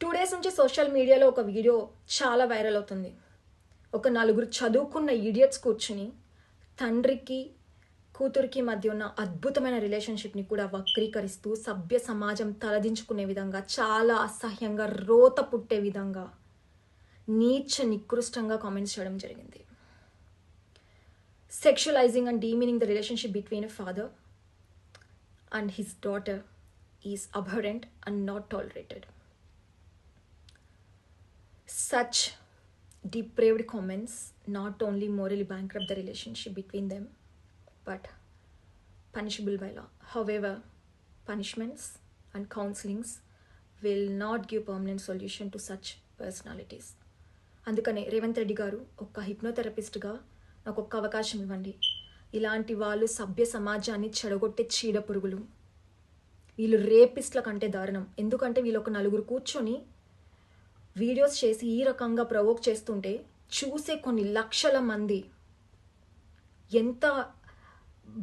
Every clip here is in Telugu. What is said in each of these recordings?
2 days నుంచి సోషల్ మీడియాలో ఒక వీడియో చాలా వైరల్ అవుతుంది. ఒక నలుగురు చదువుకున్న ఈడియట్స్ కూర్చుని తండ్రికి కూతురికి మధ్య ఉన్న అద్భుతమైన రిలేషన్షిప్ని కూడా వక్రీకరిస్తూ సభ్య సమాజం తలదించుకునే విధంగా, చాలా అసహ్యంగా, రోత పుట్టే విధంగా నీచ నికృష్టంగా కామెంట్స్ చేయడం జరిగింది. Sexualizing and demeaning the relationship between a father and his daughter is abhorrent and not tolerated. Such depraved comments not only morally bankrupt the relationship between them, but punishable by law. However, punishments and counselings will not give permanent solution to such personalities. అందుకనే రేవంత్ రెడ్డి గారు ఒక హిప్నోథెరపిస్ట్గా నాకు ఒక్క అవకాశం ఇవ్వండి. ఇలాంటి వాళ్ళు సభ్య సమాజాన్ని చెడగొట్టే చీడ పురుగులు. వీళ్ళు రేపిస్ట్ల కంటే దారుణం. ఎందుకంటే వీళ్ళు ఒక నలుగురు కూర్చొని వీడియోస్ చేసి ఈ రకంగా ప్రవోక్ చేస్తుంటే చూసే కొన్ని లక్షల మంది ఎంత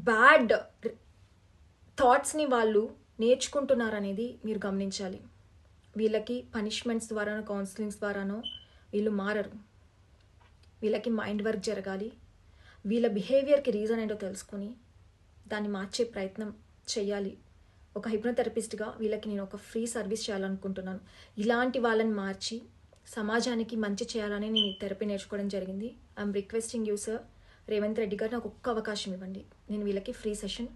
బ్యాడ్ థాట్స్ని వాళ్ళు నేర్చుకుంటున్నారనేది మీరు గమనించాలి. వీళ్ళకి పనిష్మెంట్స్ ద్వారానో కౌన్సిలింగ్స్ ద్వారానో వీళ్ళు మారరు. వీళ్ళకి మైండ్ వర్క్ జరగాలి. వీళ్ళ బిహేవియర్కి రీజన్ ఏంటో తెలుసుకొని దాన్ని మార్చే ప్రయత్నం చేయాలి. ఒక హిప్నోథెరపిస్ట్గా వీళ్ళకి నేను ఒక ఫ్రీ సర్వీస్ చేయాలనుకుంటున్నాను. ఇలాంటి వాళ్ళని మార్చి సమాజానికి మంచి చేయాలని నేను ఈ థెరపీ నేర్చుకోవడం జరిగింది. I'm requesting you sir, Revanth Reddy గారు, నాకు ఒక్క అవకాశం ఇవ్వండి. నేను వీళ్ళకి ఫ్రీ సెషన్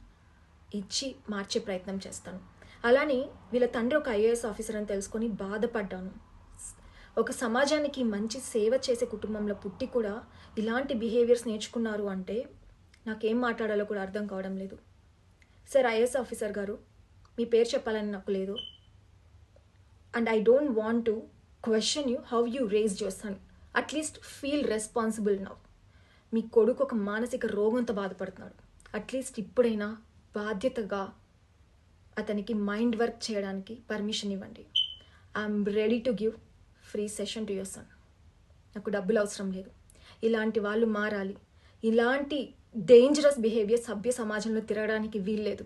ఇచ్చి మార్చే ప్రయత్నం చేస్తాను. అలానే వీళ్ళ తండ్రి ఒక ఐఏఎస్ ఆఫీసర్ అని తెలుసుకొని బాధపడ్డాను. ఒక సమాజానికి మంచి సేవ చేసే కుటుంబంలో పుట్టి కూడా ఇలాంటి బిహేవియర్స్ నేర్చుకున్నారు అంటే నాకేం మాట్లాడాలో కూడా అర్థం కావడం లేదు. సార్ ఐఏఎస్ ఆఫీసర్ గారు, మీ పేరు చెప్పాలని నాకు లేదు. And I don't want to question you how you raised your son. At least feel responsible now. మీ కొడుకు ఒక మానసిక రోగంతో బాధపడుతున్నాడు. అట్లీస్ట్ ఇప్పుడైనా బాధ్యతగా అతనికి మైండ్ వర్క్ చేయడానికి పర్మిషన్ ఇవ్వండి. I'm ready to give free session to your son. నాకు డబ్బులు అవసరం లేదు. ఇలాంటి వాళ్ళు మారాలి. ఇలాంటి డేంజరస్ బిహేవియర్ సభ్య సమాజంలో తిరగడానికి వీల్లేదు.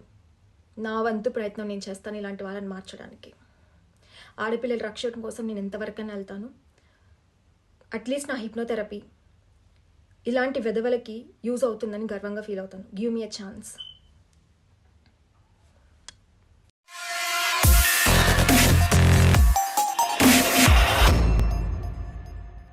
నా వంతు ప్రయత్నం నేను చేస్తాను ఇలాంటి వాళ్ళని మార్చడానికి. ఆడపిల్లల రక్షణ కోసం నేను ఎంతవరకైనా వెళ్తాను. అట్లీస్ట్ నా హిప్నోథెరపీ ఇలాంటి వెధవలకి యూజ్ అవుతుందని గర్వంగా ఫీల్ అవుతాను. Give me a chance.